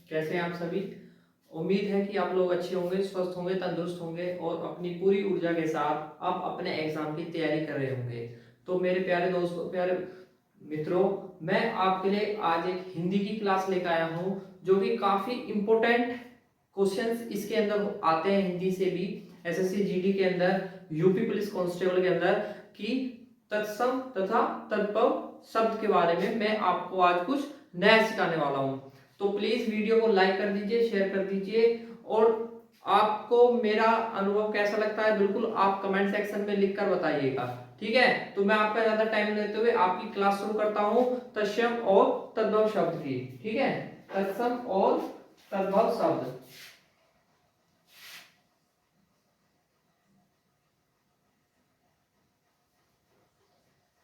कैसे हैं आप सभी। उम्मीद है कि आप लोग अच्छे होंगे, स्वस्थ होंगे, तंदुरुस्त होंगे और अपनी पूरी ऊर्जा के साथ आप अपने एग्जाम की तैयारी कर रहे होंगे। तो मेरे प्यारे दोस्तों, प्यारे मित्रों, मैं आपके लिए आज एक हिंदी की क्लास लेकर आया हूँ जो कि काफ़ी इम्पोर्टेंट क्वेश्चंस इसके अंदर आते हैं हिंदी से भी, एसएससी जीडी के अंदर, यूपी पुलिस कांस्टेबल के अंदर, कि तत्सम तथा तत्पव शब्द के बारे में मैं आपको आज कुछ नया सिखाने वाला हूँ। तो प्लीज वीडियो को लाइक कर दीजिए, शेयर कर दीजिए और आपको मेरा अनुभव कैसा लगता है बिल्कुल आप कमेंट सेक्शन में लिखकर बताइएगा। ठीक है, तो मैं आपका ज्यादा टाइम लेते हुए आपकी क्लास शुरू करता हूँ तत्सम और तद्भव शब्द की। ठीक है, तत्सम और तद्भव शब्द।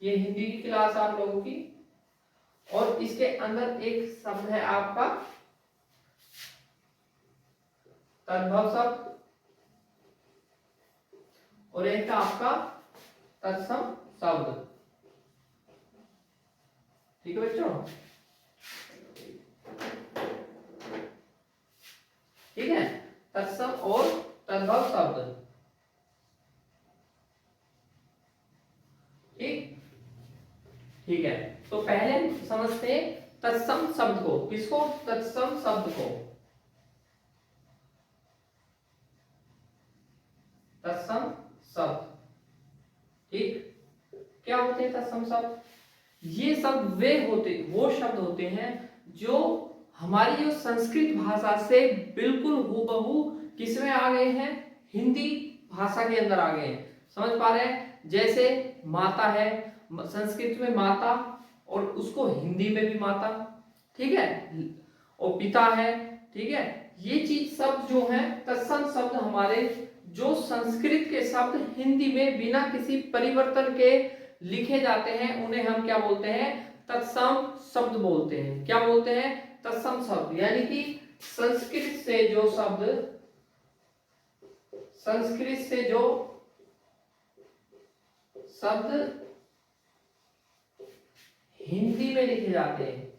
ये हिंदी की क्लास आप लोगों की, और इसके अंदर एक शब्द है आपका तद्भव शब्द और एक आपका तत्सम शब्द। ठीक है बच्चों, ठीक है, तत्सम और तद्भव शब्द। ठीक, ठीक है, तो पहले हम समझते हैं तत्सम शब्द को। किसको? तत्सम शब्द को। तत्सम शब्द, ठीक, क्या होते हैं तत्सम शब्द? ये शब्द वो शब्द होते हैं जो हमारी जो संस्कृत भाषा से बिल्कुल हूबहू किसमें आ गए हैं? हिंदी भाषा के अंदर आ गए हैं। समझ पा रहे हैं? जैसे माता है, संस्कृत में माता और उसको हिंदी में भी माता, ठीक है, और पिता है, ठीक है। ये चीज शब्द जो है तत्सम शब्द हमारे जो संस्कृत के शब्द हिंदी में बिना किसी परिवर्तन के लिखे जाते हैं उन्हें हम क्या बोलते हैं? तत्सम शब्द बोलते हैं। क्या बोलते हैं? तत्सम शब्द। यानी कि संस्कृत से जो शब्द, संस्कृत से जो शब्द हिंदी में लिखे जाते हैं,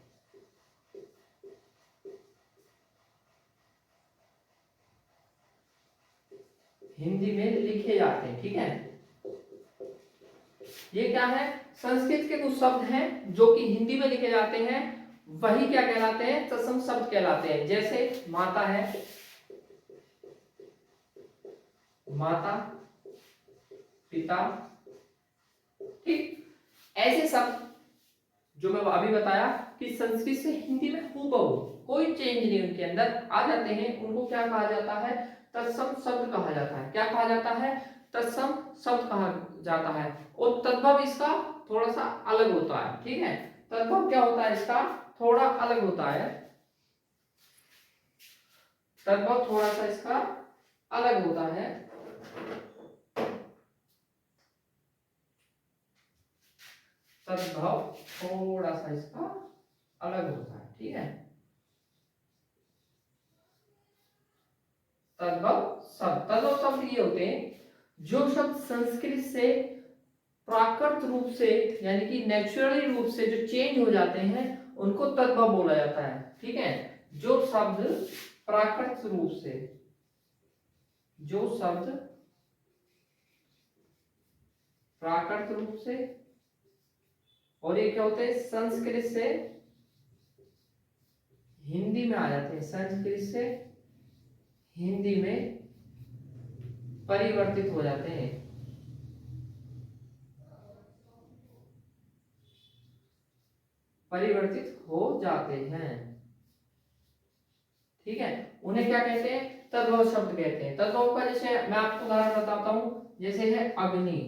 हिंदी में लिखे जाते हैं, ठीक है। ये क्या है? संस्कृत के कुछ शब्द हैं जो कि हिंदी में लिखे जाते हैं, वही क्या कहलाते हैं? तत्सम शब्द कहलाते हैं। जैसे माता है, माता, पिता, ठीक, ऐसे शब्द जो मैं अभी बताया कि संस्कृत से हिंदी में हूबहू कोई चेंज नहीं उनके अंदर आ जाते हैं, उनको क्या कहा जाता है? तत्सम शब्द कहा जाता है। क्या कहा जाता है? तत्सम शब्द कहा जाता है। और तद्भव इसका थोड़ा सा अलग होता है, ठीक है। तद्भव क्या होता है इसका? थोड़ा अलग होता है। तद्भव थोड़ा सा इसका अलग होता है। तद्भव थोड़ा सा इसका अलग होता है, ठीक है। तद्भव शब्द ये होते हैं जो शब्द संस्कृत से प्राकृत रूप से यानी कि नेचुरली रूप से जो चेंज हो जाते हैं उनको तद्भव बोला जाता है, ठीक है। जो शब्द प्राकृत रूप से, जो शब्द प्राकृत रूप से, और ये क्या होते हैं? संस्कृत से हिंदी में आ जाते हैं, संस्कृत से हिंदी में परिवर्तित हो जाते हैं, परिवर्तित हो जाते हैं, ठीक है। उन्हें क्या कहते हैं? तद्भव शब्द कहते हैं। तद्भव का जैसे मैं आपको उदाहरण बताता हूं, जैसे है अग्नि।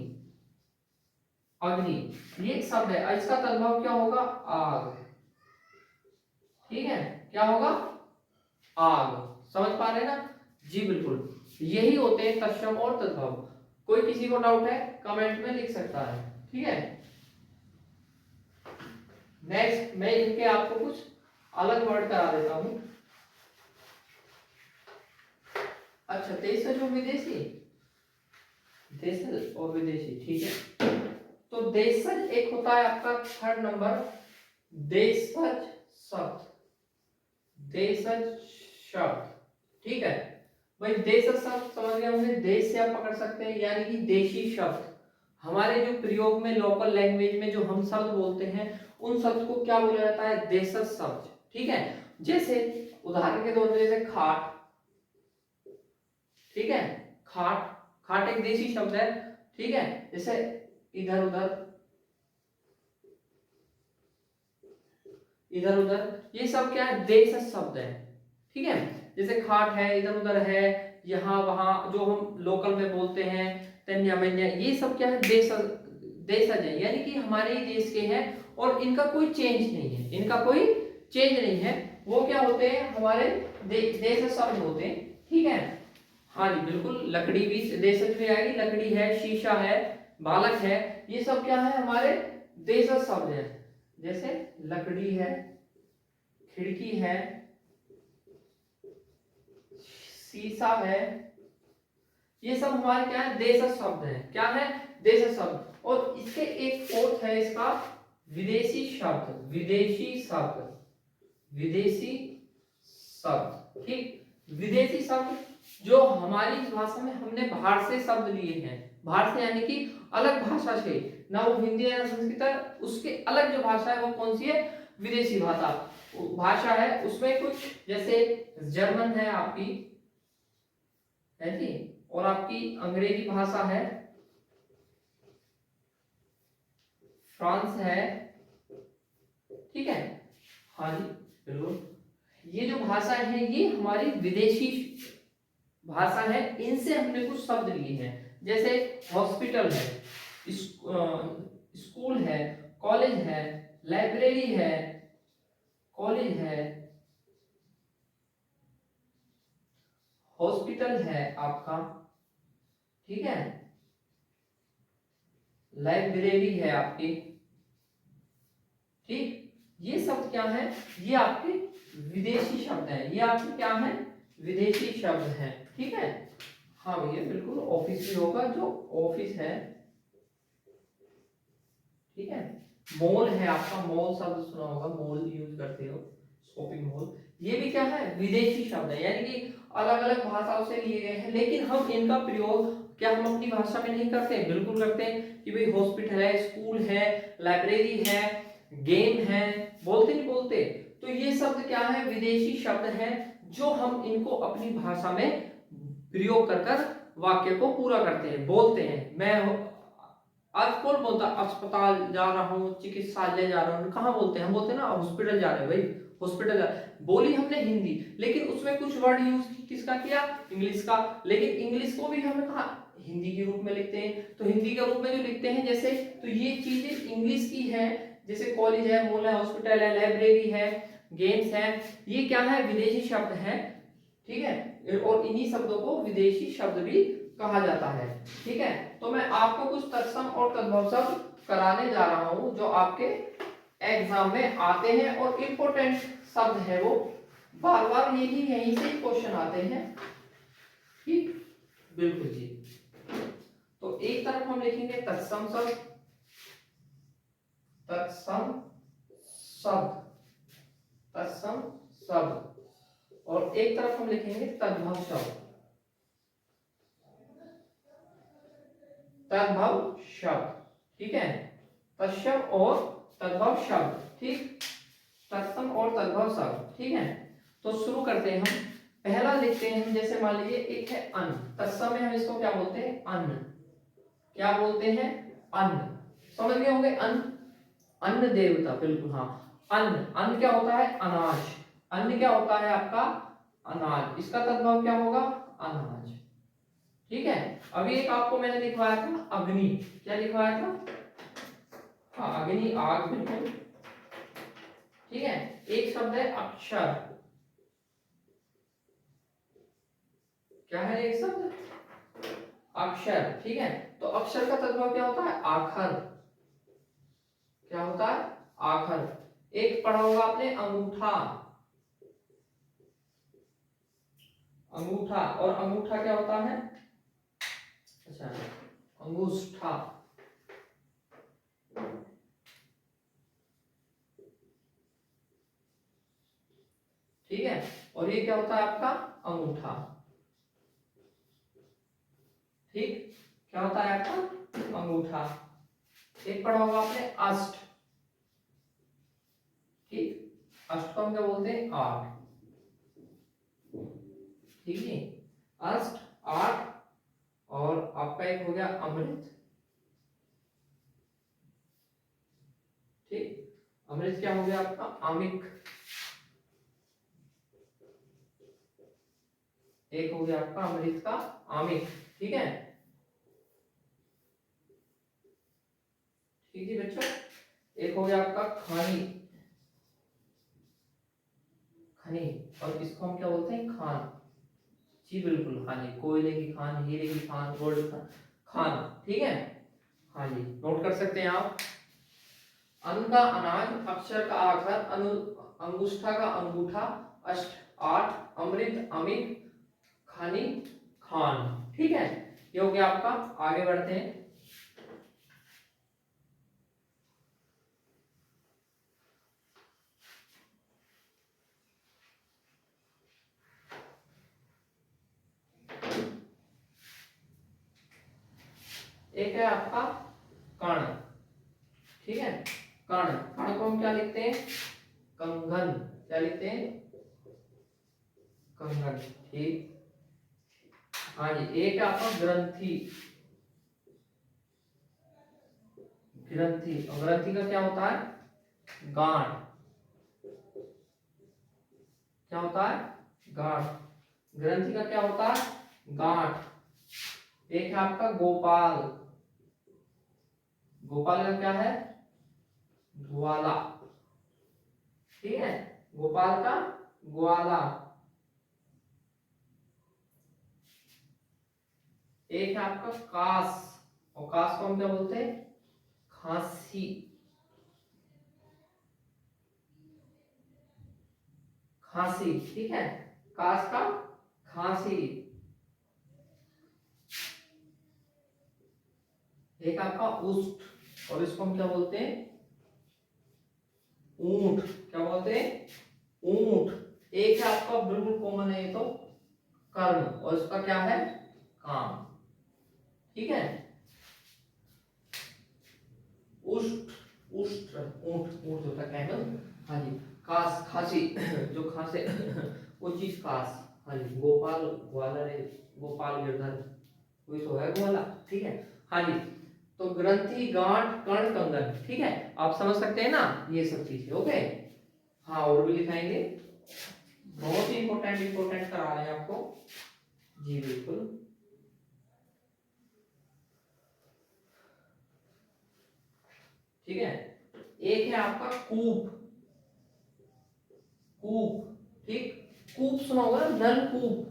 अग्नि ये एक शब्द है, इसका तद्भव क्या होगा? आग, ठीक है। क्या होगा? आग। समझ पा रहे हैं ना जी? बिल्कुल, यही होते हैं तत्सम और तद्भव। कोई किसी को डाउट है कमेंट में लिख सकता है, ठीक है। नेक्स्ट मैं इनके आपको कुछ अलग वर्ड करा देता हूं। अच्छा, देशज और विदेशी, देशज और विदेशी, ठीक है। तो देशज एक होता है आपका थर्ड नंबर, देशज शब्द, देशज शब्द, ठीक है भाई। देशज शब्द समझ गए होंगे, देश से आप पकड़ सकते हैं, यानी कि देशी शब्द। हमारे जो प्रयोग में लोकल लैंग्वेज में जो हम शब्द बोलते हैं उन शब्द को क्या बोला जाता है, देशज शब्द, ठीक है। जैसे उदाहरण के तौर पर जैसे खाट, ठीक है, खाट, खाट एक देशी शब्द है, ठीक है। जैसे इधर उधर, इधर उधर, ये सब क्या है, देशज शब्द है, ठीक है। जैसे खाट है, इधर उधर है, यहाँ वहां, जो हम लोकल में बोलते हैं तन्या मन्या, ये सब क्या है, देशज है, यानी कि हमारे ही देश के हैं और इनका कोई चेंज नहीं है, इनका कोई चेंज नहीं है। वो क्या होते हैं, हमारे देशज शब्द होते हैं, ठीक है। हाँ जी बिल्कुल, लकड़ी भी देशज में आएगी, लकड़ी है, शीशा है, बालक है, ये सब क्या है, हमारे देशज शब्द है। जैसे लकड़ी है, खिड़की है, शीशा है, ये सब हमारे क्या है, देशज शब्द है, क्या है, देशज शब्द। और इसके एक फोर्थ है इसका विदेशी शब्द, विदेशी शब्द, विदेशी शब्द, ठीक। विदेशी शब्द जो हमारी भाषा में हमने बाहर से शब्द लिए हैं, बाहर से यानी कि अलग भाषा से, ना वो हिंदी है ना संस्कृत है, उसके अलग जो भाषा है वो कौन सी है, विदेशी भाषा है। उसमें कुछ जैसे जर्मन है आपकी, है जी, और आपकी अंग्रेजी भाषा है, फ्रांस है, ठीक है। हाँ जी बिल्कुल, ये जो भाषा है ये हमारी विदेशी भाषा है, इनसे हमने कुछ शब्द लिए हैं। जैसे हॉस्पिटल है, स्कूल है, कॉलेज है, लाइब्रेरी है, कॉलेज है, हॉस्पिटल है आपका, ठीक है, लाइब्रेरी है आपकी, ठीक। ये शब्द क्या है, ये आपके विदेशी शब्द हैं, ये आपके क्या है, विदेशी शब्द हैं, ठीक है। हाँ भैया बिल्कुल, ऑफिस भी होगा, जो ऑफिस है, ठीक है। मॉल है आपका, मॉल शब्द सुना होगा, मॉल यूज करते हो, शॉपिंग मॉल, ये भी क्या है, विदेशी शब्द है, यानी कि अलग अलग भाषाओं से लिए गए हैं, लेकिन हम इनका प्रयोग क्या हम अपनी भाषा में नहीं करते, बिल्कुल करते हैं कि भाई हॉस्पिटल है, स्कूल है, लाइब्रेरी है, गेम है, बोलते नहीं बोलते। तो ये शब्द क्या है, विदेशी शब्द है, जो हम इनको अपनी भाषा में प्रयोग कर कर वाक्य को पूरा करते हैं, बोलते हैं। मैं आज कौन बोलता अस्पताल जा रहा हूँ, चिकित्सालय जा रहा हूँ, कहाँ बोलते हैं, हम बोलते हैं ना हॉस्पिटल जा रहे हैं, भाई हॉस्पिटल जा, बोली हमने हिंदी, लेकिन उसमें कुछ वर्ड यूज किसका किया, इंग्लिश का। लेकिन इंग्लिश को भी हमें कहा हिंदी के रूप में लिखते हैं, तो हिंदी के रूप में जो लिखते हैं जैसे, तो ये चीजें इंग्लिश की है, जैसे कॉलेज है, मॉल है, हॉस्पिटल है, लाइब्रेरी है, गेम्स है, ये क्या है, विदेशी शब्द है, ठीक है। और इन्हीं शब्दों को विदेशी शब्द भी कहा जाता है, ठीक है। तो मैं आपको कुछ तत्सम और तद्भव शब्द कराने जा रहा हूं जो आपके एग्जाम में आते हैं और इंपॉर्टेंट शब्द है, वो बार बार यहीं से क्वेश्चन आते हैं, ठीक, बिल्कुल जी। तो एक तरफ हम लिखेंगे तत्सम शब्द, तत्सम शब्द, तत्सम शब्द, और एक तरफ हम लिखेंगे तद्भव शब्द, तद्भव शब्द, ठीक है, तत्सम और तद्भव शब्द, ठीक, तत्सम और तद्भव शब्द, ठीक है। तो शुरू करते हैं हम, पहला लिखते हैं हम, जैसे मान लीजिए एक है अन्न, तत्सम में हम इसको क्या बोलते हैं, अन्न, क्या बोलते हैं, अन्न, समझ गए होंगे, अन्न, अन्न देवता, बिल्कुल हाँ, अन्न, अन्न क्या होता है, अनाज, अन्न क्या होता है आपका, अनाज, इसका तद्भव क्या होगा, अनाज, ठीक है। अभी एक आपको मैंने लिखवाया था अग्नि, क्या लिखवाया था, हाँ अग्नि, आग, बिल्कुल, ठीक है। एक शब्द है अक्षर, क्या है एक शब्द, अक्षर, ठीक है। तो अक्षर का तद्भव क्या होता है, आखर, क्या होता है, आखर। एक पढ़ा होगा आपने अंगूठा, अंगूठा, और अंगूठा क्या होता है, अच्छा अंगूष्ठा, ठीक। ठीक है। और ये क्या होता है आपका अंगूठा, ठीक, क्या होता है आपका अंगूठा। एक पढ़ा होगा आपने अष्ट, ठीक, अष्ट को हम क्या बोलते हैं आठ, ठीक है, अष्ट आठ। और आपका एक हो गया अमृत, ठीक, अमृत क्या हो गया आपका आमिक, एक हो गया आपका अमृत का आमिक, ठीक है, ठीक है बच्चों। एक हो गया आपका खानी, खनी, और इसको हम क्या बोलते हैं खान, जी बिल्कुल खानी, कोयले की खान, हीरे की खान, गोल्ड का खान, ठीक है। हाँ जी, नोट कर सकते हैं आप। अन्न का अनाज, अक्षर का आखर, अंगुष्ठा का अंगूठा, अष्ट आठ, अमृत अमित, खानी खान, ठीक है। ये हो गया आपका। आगे बढ़ते हैं। एक है आपका कर्ण, ठीक है, कर्ण, कर्ण को हम क्या लिखते हैं कंगन, क्या लिखते हैं कंगन, ठीक। हाँ जी, एक है आपका ग्रंथि, ग्रंथि, और ग्रंथि का क्या होता है गांठ, क्या होता है गांठ, ग्रंथि का क्या होता है गांठ। एक है आपका गोपाल, गोपाल का क्या है ग्वाला, ठीक है, गोपाल का ग्वाला। एक है आपका कास, और कास को हम क्या बोलते हैं खांसी, खांसी, ठीक है, कास का खांसी। एक आपका उष्ट, और इसको हम क्या बोलते हैं ऊंट, क्या बोलते हैं ऊंट। एक है आपका बिल्कुल कॉमन है ये तो कर्म, और इसका क्या है काम, ठीक है। उष्ट, उष्ट ऊंट, ऊंट होता है कैमल, हाँ जी। कास खांसी जो खांसे वो चीज कास, हाँ जी। गोपाल ग्वाला रे, गोपाल गिरधर कोई तो है ग्वाला, ठीक है, हाँ जी। तो ग्रंथि गांठ कर्ण कंगन, ठीक है, आप समझ सकते हैं ना ये सब चीजें, ओके। हाँ, और भी लिखाएंगे, बहुत ही इंपॉर्टेंट इंपॉर्टेंट करा रहे हैं आपको, जी बिल्कुल। ठीक है, एक है आपका कूप, कूप, ठीक, कूप सुना होगा ना नल कूप,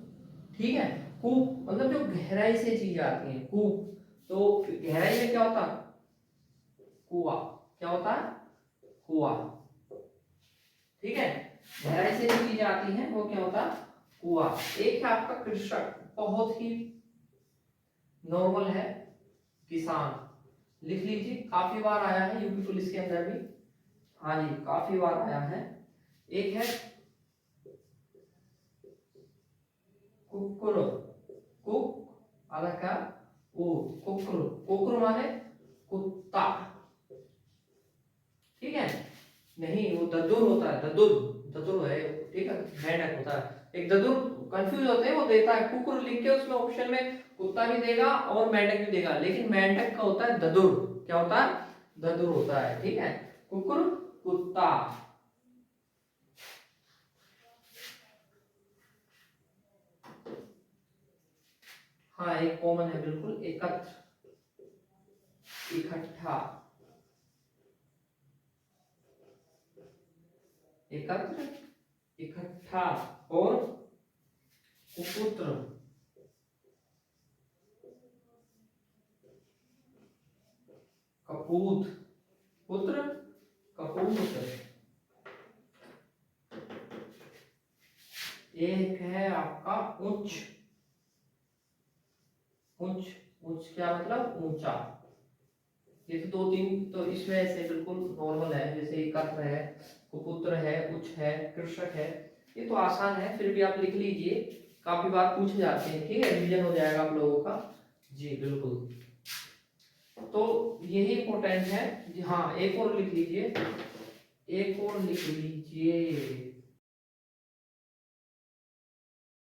ठीक है। कूप मतलब जो गहराई से चीज आती है, कूप, तो गहराई में क्या होता है कुआं, क्या होता है कुआं, ठीक है। गहराई से जो चीज आती है वो क्या होता है कुआं। एक है आपका कृषक, बहुत ही नॉर्मल है, किसान, लिख लीजिए, काफी बार आया है यूपी पुलिस के अंदर भी, हाँ जी काफी बार आया है। एक है कुकुर, कुक अलग का वो, कुकुर, कुकुर माने कुत्ता, ठीक है। नहीं वो दद्दुर होता है, दद्दुर, दद्दुर है, ठीक है, मेंढक होता है एक दद्दुर, कंफ्यूज होते हैं, वो देता है कुकुर लिख के, उसमें ऑप्शन में कुत्ता भी देगा और मेंढक भी देगा, लेकिन मेंढक का होता है दद्दुर, क्या होता है दद्दुर होता है, ठीक है, कुकुर कुत्ता। हाँ एक कॉमन है बिल्कुल, एकत्र, इकट्ठा, एकत्र, इकट्ठा, और कुपुत्र, कपूत, पुत्र कपूत। एक है आपका उच्च, उच्च, उच्च क्या मतलब ऊंचा। ये तो दो तीन तो इसमें से बिल्कुल नॉर्मल है, जैसे एकत्र है, कुपुत्र है, उच्च है, कृषक है, ये तो आसान है, फिर भी आप लिख लीजिए, काफी बार पूछे जाते हैं, ठीक है, रिवीजन हो जाएगा आप लोगों का। जी बिल्कुल। तो यही इंपॉर्टेंट है जी। हाँ, एक और लिख लीजिए, एक और लिख लीजिए।